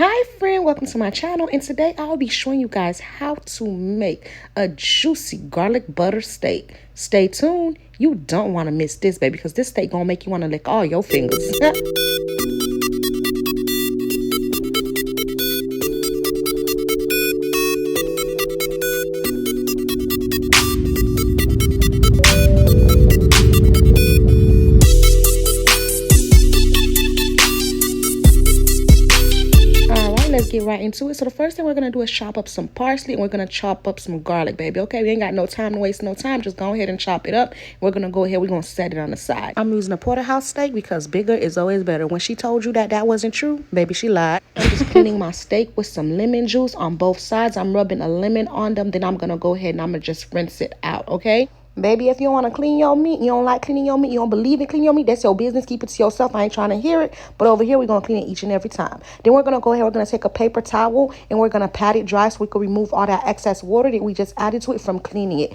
Hi friend, welcome to my channel, and today I'll be showing you guys how to make a juicy garlic butter steak. Stay tuned, you don't want to miss this, baby, because this steak gonna make you want to lick all your fingers. Let's get right into it. So the first thing we're gonna do is chop up some parsley, and we're gonna chop up some garlic, baby. Okay, we ain't got no time to waste no time. Just go ahead and chop it up. We're gonna go ahead, we're gonna set it on the side. I'm using a porterhouse steak because bigger is always better. When she told you that wasn't true, baby, she lied. I'm just cleaning my steak with some lemon juice on both sides. I'm rubbing a lemon on them. Then I'm gonna go ahead and I'm gonna just rinse it out. Okay, baby, if you don't want to clean your meat, you don't like cleaning your meat, you don't believe in cleaning your meat, that's your business. Keep it to yourself. I ain't trying to hear it. But over here, we're going to clean it each and every time. Then we're going to go ahead, we're going to take a paper towel, and we're going to pat it dry so we can remove all that excess water that we just added to it from cleaning it.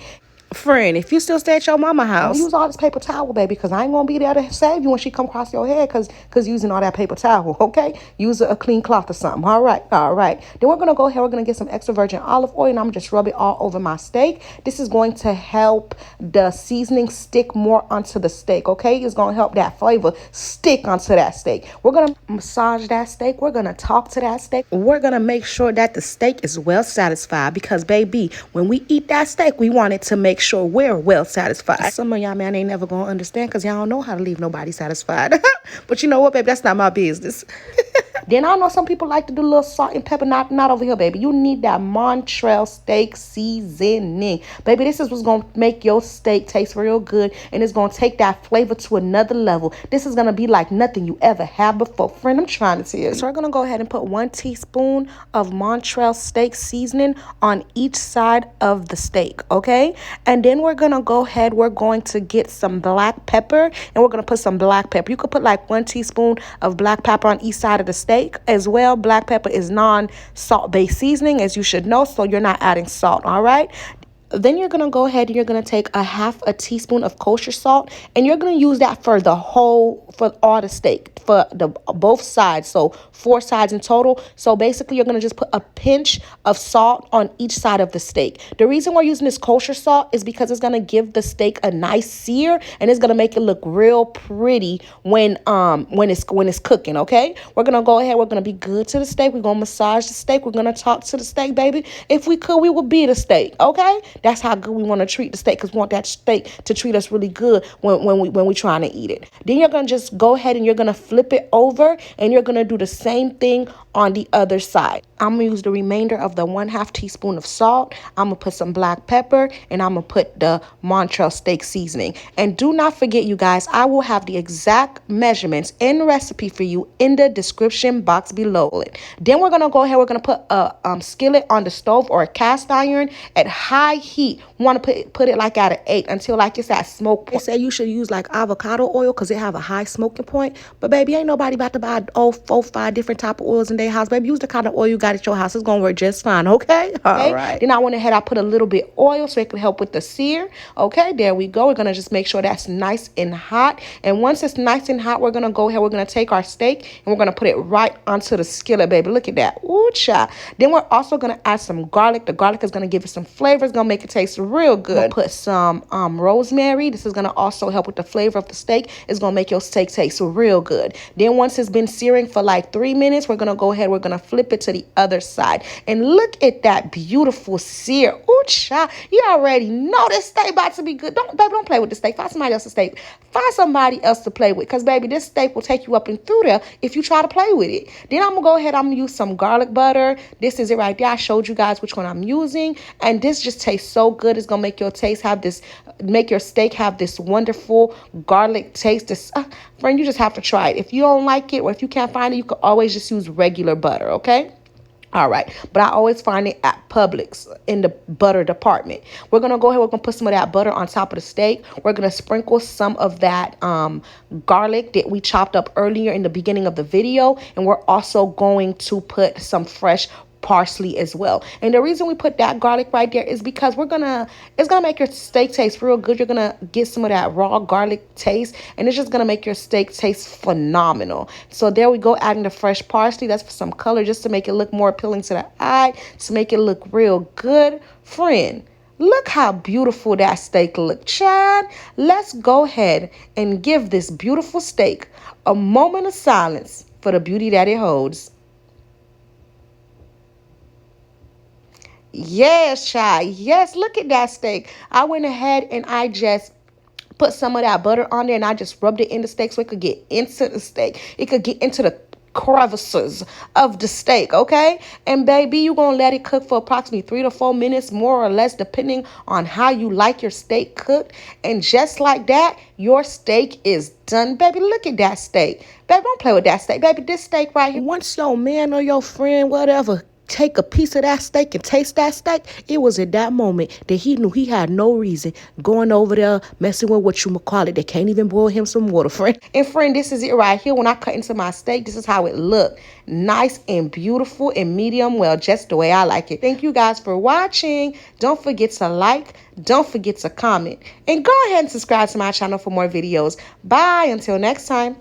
Friend, if you still stay at your mama house, use all this paper towel, baby, because I ain't gonna be there to save you when she come across your head because using all that paper towel. Okay, use a clean cloth or something. All right. Then we're gonna go ahead, we're gonna get some extra virgin olive oil, and I'm just rub it all over my steak. This is going to help the seasoning stick more onto the steak. Okay, it's gonna help that flavor stick onto that steak. We're gonna massage that steak. We're gonna talk to that steak. We're gonna make sure that the steak is well satisfied, because baby, when we eat that steak, we want it to make sure we're well satisfied. Some of y'all, man, ain't never gonna understand because y'all don't know how to leave nobody satisfied. But you know what, baby, that's not my business. Then I know some people like to do a little salt and pepper. Not over here, baby. You need that Montreal steak seasoning. Baby, this is what's going to make your steak taste real good, and it's going to take that flavor to another level. This is going to be like nothing you ever had before. Friend, I'm trying to tell you. So we're going to go ahead and put 1 teaspoon of Montreal steak seasoning on each side of the steak, okay? And then we're going to go ahead, we're going to get some black pepper, and we're going to put some black pepper. You could put like 1 teaspoon of black pepper on each side of the steak as well. Black pepper is non-salt based seasoning, as you should know, so you're not adding salt. All right, then you're gonna go ahead and you're gonna take a 1/2 teaspoon of kosher salt, and you're gonna use that for all the steak, for both sides, so 4 sides in total. So basically, you're gonna just put a pinch of salt on each side of the steak. The reason we're using this kosher salt is because it's gonna give the steak a nice sear, and it's gonna make it look real pretty when it's cooking. Okay, we're gonna go ahead, we're gonna be good to the steak. We're gonna massage the steak. We're gonna talk to the steak, baby. If we could, we would beat the steak. Okay, that's how good we want to treat the steak, because we want that steak to treat us really good when we're trying to eat it. Then you're gonna just go ahead and you're gonna flip it over, and you're gonna do the same thing on the other side. I'm gonna use the remainder of the 1/2 teaspoon of salt. I'm gonna put some black pepper, and I'm gonna put the Montreal steak seasoning. And do not forget, you guys, I will have the exact measurements and recipe for you in the description box below it. Then we're gonna go ahead, we're gonna put a skillet on the stove or a cast iron at high heat. We want to put it like at an 8 until like it's at smoke point. They say you should use like avocado oil because it have a high smoking point. But baby, ain't nobody about to buy 4-5 different type of oils in their house. Baby, use the kind of oil you got at your house. It's gonna work just fine. Okay. All right. Then I went ahead, I put a little bit oil so it can help with the sear. Okay, there we go. We're gonna just make sure that's nice and hot. And once it's nice and hot, we're gonna go ahead, we're gonna take our steak and we're gonna put it right onto the skillet, baby. Look at that. Ooh, cha. Then we're also gonna add some garlic. The garlic is gonna give it some flavor. It's gonna make it taste real good. Put some rosemary. This is gonna also help with the flavor of the steak. It's gonna make your steak taste real good. Then once it's been searing for like 3 minutes, we're gonna go ahead, we're gonna flip it to the other side. And look at that beautiful sear. Ooh, cha. You already know this steak about to be good. Don't play with the steak. Find somebody else's steak. Find somebody else to play with, because baby, this steak will take you up and through there if you try to play with it. Then I'm gonna go ahead, I'm gonna use some garlic butter. This is it right there. I showed you guys which one I'm using, and this just tastes so good. It's gonna make your make your steak have this wonderful garlic taste. This friend, you just have to try it. If you don't like it, or if you can't find it, you can always just use regular butter. Okay. All right, but I always find it at Publix in the butter department. We're gonna go ahead, we're gonna put some of that butter on top of the steak. We're gonna sprinkle some of that garlic that we chopped up earlier in the beginning of the video, and we're also going to put some fresh parsley as well. And the reason we put that garlic right there is because it's gonna make your steak taste real good. You're gonna get some of that raw garlic taste, and it's just gonna make your steak taste phenomenal. So there we go, adding the fresh parsley. That's for some color, just to make it look more appealing to the eye, to make it look real good. Friend, look how beautiful that steak looked, Chad. Let's go ahead and give this beautiful steak a moment of silence for the beauty that it holds. Yes, child. Yes, look at that steak. I went ahead and I just put some of that butter on there, and I just rubbed it in the steak so it could get into the steak. It could get into the crevices of the steak, okay? And baby, you're gonna let it cook for approximately 3 to 4 minutes, more or less, depending on how you like your steak cooked. And just like that, your steak is done. Baby, look at that steak. Baby, don't play with that steak. Baby, this steak right here, once your man or your friend, whatever, take a piece of that steak and taste that steak, it was at that moment that he knew he had no reason going over there messing with what you call it. They can't even boil him some water, friend. And friend, this is it right here. When I cut into my steak, this is how it looked. Nice and beautiful and medium well, just the way I like it. Thank you guys for watching. Don't forget to like, don't forget to comment, and go ahead and subscribe to my channel for more videos. Bye, until next time.